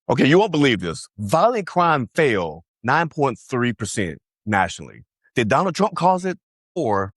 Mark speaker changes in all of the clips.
Speaker 1: Okay, you won't believe this. Violent crime fell 9.3% nationally. Did Donald Trump cause it, or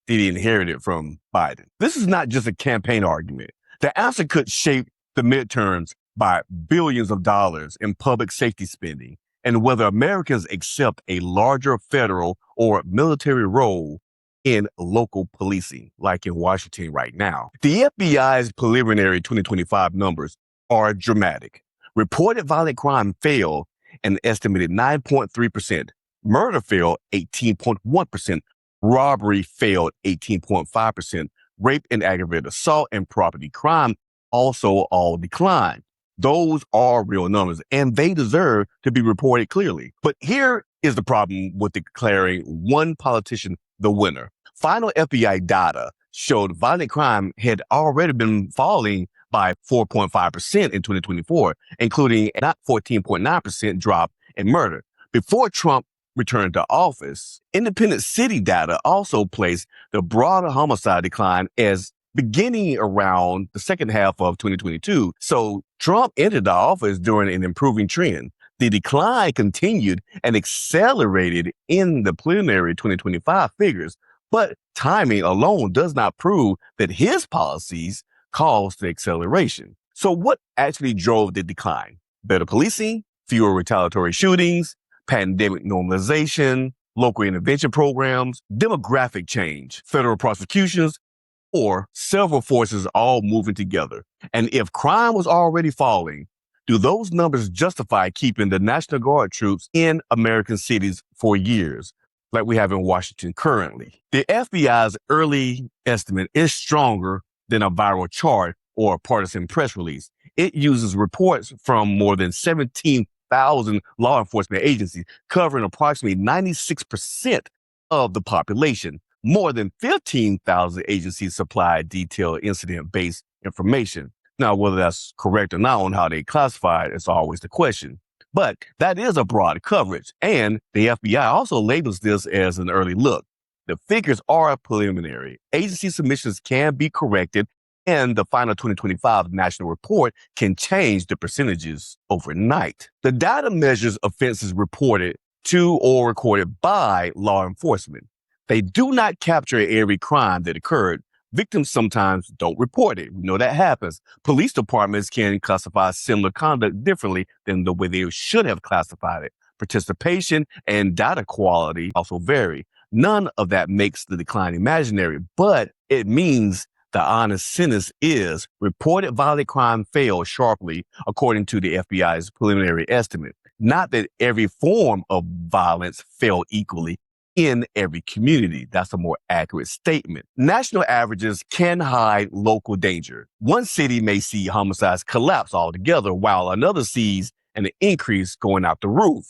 Speaker 1: did he inherit it from Biden? This is not just a campaign argument. The answer could shape the midterms by billions of dollars in public safety spending and whether Americans accept a larger federal or military role in local policing, like in Washington right now. The FBI's preliminary 2025 numbers are dramatic. Reported violent crime fell an estimated 9.3%. Murder fell 18.1%. Robbery fell 18.5%. Rape and aggravated assault and property crime also all declined. Those are real numbers and they deserve to be reported clearly. But here is the problem with declaring one politician the winner. Final FBI data showed violent crime had already been falling by 4.5% in 2024, including a 14.9% drop in murder. Before Trump returned to office, independent city data also placed the broader homicide decline as beginning around the second half of 2022. So Trump entered the office during an improving trend. The decline continued and accelerated in the preliminary 2025 figures, but timing alone does not prove that his policies caused the acceleration. So what actually drove the decline? Better policing, fewer retaliatory shootings, pandemic normalization, local intervention programs, demographic change, federal prosecutions, or several forces all moving together. And if crime was already falling, do those numbers justify keeping the National Guard troops in American cities for years, like we have in Washington currently? The FBI's early estimate is stronger than a viral chart or a partisan press release. It uses reports from more than 17,000 law enforcement agencies, covering approximately 96% of the population. More than 15,000 agencies supply detailed incident-based information. Now, whether that's correct or not on how they classify it is always the question. But that is a broad coverage, and the FBI also labels this as an early look. The figures are preliminary. Agency submissions can be corrected, and the final 2025 national report can change the percentages overnight. The data measures offenses reported to or recorded by law enforcement. They do not capture every crime that occurred. Victims sometimes don't report it. We know that happens. Police departments can classify similar conduct differently than the way they should have classified it. Participation and data quality also vary. None of that makes the decline imaginary, but it means the honest sentence is reported violent crime fell sharply according to the FBI's preliminary estimate. Not that every form of violence fell equally in every community. That's a more accurate statement. National averages can hide local danger. One city may see homicides collapse altogether, while another sees an increase going out the roof.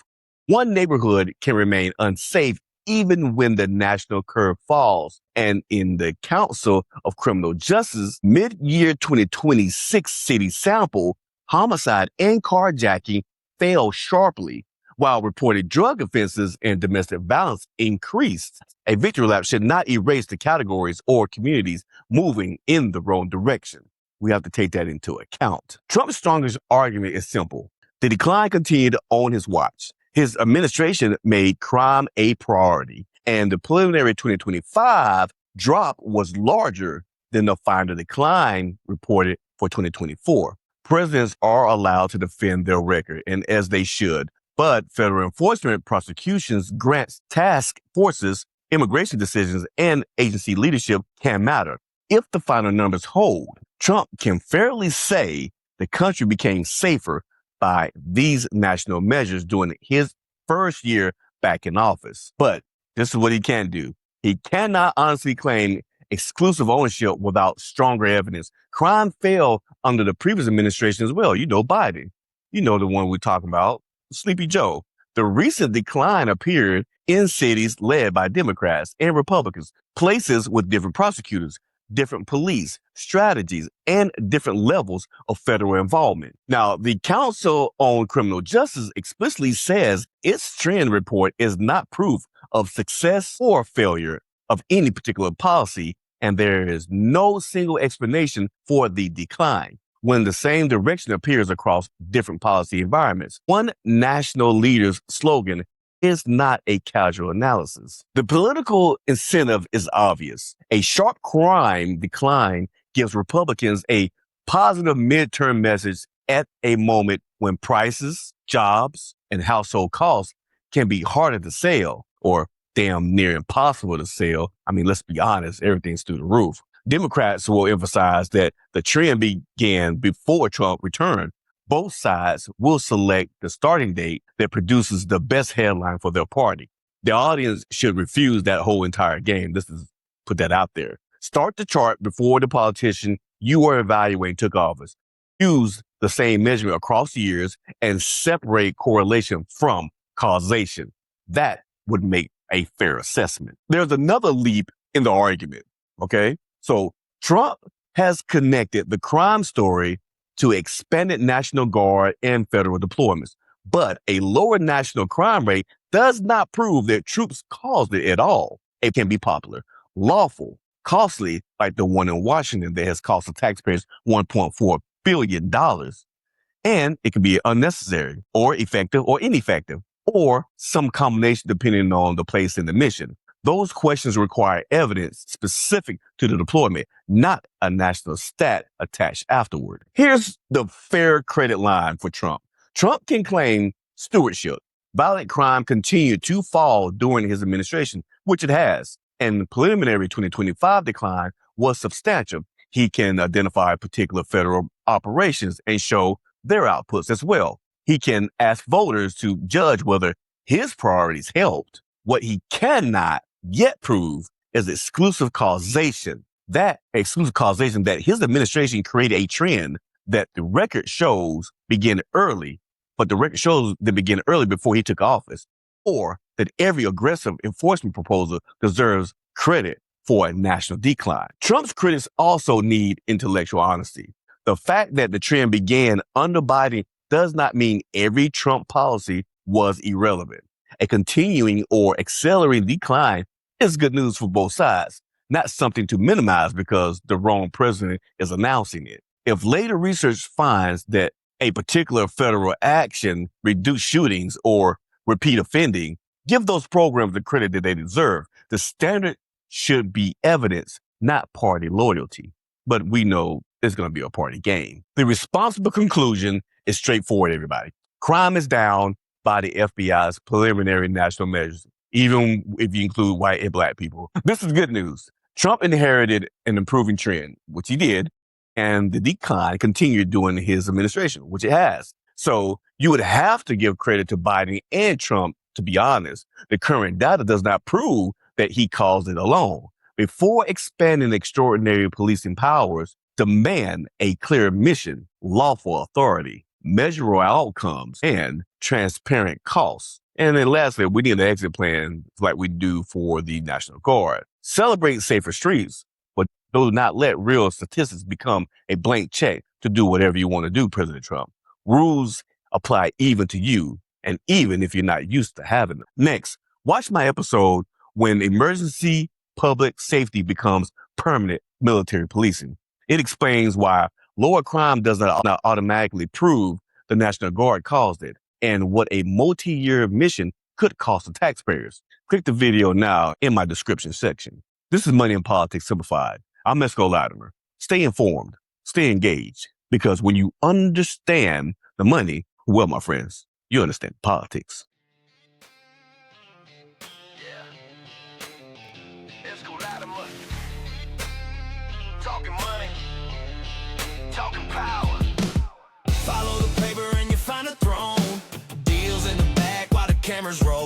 Speaker 1: One neighborhood can remain unsafe even when the national curve falls. And in the Council of Criminal Justice mid-year 2026 city sample, homicide and carjacking fell sharply, while reported drug offenses and domestic violence increased. A victory lap should not erase the categories or communities moving in the wrong direction. We have to take that into account. Trump's strongest argument is simple. The decline continued on his watch. His administration made crime a priority, and the preliminary 2025 drop was larger than the final decline reported for 2024. Presidents are allowed to defend their record, and as they should, but federal enforcement prosecutions grants task forces, immigration decisions, and agency leadership can matter. If the final numbers hold, Trump can fairly say the country became safer by these national measures during his first year back in office. But this is what he can do. He cannot honestly claim exclusive ownership without stronger evidence. Crime fell under the previous administration as well. You know, Biden. You know, the one we're talking about, Sleepy Joe. The recent decline appeared in cities led by Democrats and Republicans, places with different prosecutors, different police strategies, and different levels of federal involvement. Now, the Council on Criminal Justice explicitly says its trend report is not proof of success or failure of any particular policy, and there is no single explanation for the decline. when the same direction appears across different policy environments. One national leader's slogan is not a casual analysis. The political incentive is obvious. A sharp crime decline gives Republicans a positive midterm message at a moment when prices, jobs, and household costs can be harder to sell or damn near impossible to sell. I mean, let's be honest, everything's through the roof. Democrats will emphasize that the trend began before Trump returned. Both sides will select the starting date that produces the best headline for their party. The audience should refuse that whole entire game. Put that out there. Start the chart before the politician you are evaluating took office. Use the same measurement across years and separate correlation from causation. That would make a fair assessment. There's another leap in the argument, okay? So Trump has connected the crime story to expanded National Guard and federal deployments. But a lower national crime rate does not prove that troops caused it at all. It can be popular, lawful, costly, like the one in Washington that has cost the taxpayers $1.4 billion. And it can be unnecessary or effective or ineffective or some combination depending on the place in the mission. Those questions require evidence specific to the deployment, not a national stat attached afterward. Here's the fair credit line for Trump. Trump can claim stewardship. Violent crime continued to fall during his administration, which it has, and the preliminary 2025 decline was substantial. He can identify particular federal operations and show their outputs as well. He can ask voters to judge whether his priorities helped. What he cannot yet prove is exclusive causation. That exclusive causation that his administration created a trend that the record shows began early, but the record shows that began early before he took office, or that every aggressive enforcement proposal deserves credit for a national decline. Trump's critics also need intellectual honesty. The fact that the trend began under Biden does not mean every Trump policy was irrelevant. A continuing or accelerating decline is good news for both sides, not something to minimize because the wrong president is announcing it. If later research finds that a particular federal action reduced shootings or repeat offending, give those programs the credit that they deserve. The standard should be evidence, not party loyalty. But we know it's going to be a party game. The responsible conclusion is straightforward, everybody. Crime is down by the FBI's preliminary national measures, even if you include white and black people. This is good news. Trump inherited an improving trend, which he did, and the decline continued during his administration, which it has. So you would have to give credit to Biden and Trump, to be honest. The current data does not prove that he caused it alone. Before expanding extraordinary policing powers, demand a clear mission, lawful authority, measurable outcomes, and transparent costs. And then lastly, we need an exit plan like we do for the National Guard. Celebrate safer streets, but do not let real statistics become a blank check to do whatever you want to do, President Trump. Rules apply even to you, and even if you're not used to having them. Next, watch my episode when emergency public safety becomes permanent military policing. It explains why lower crime does not automatically prove the National Guard caused it, and what a multi-year mission could cost the taxpayers. Click the video now in my description section. This is Money in Politics Simplified. I'm Esco. Stay informed, stay engaged, because when you understand the money, well, my friends, you understand politics.
Speaker 2: Talking money, talking power. Follow the paper and you find a throne. Deals in the bag while the cameras roll.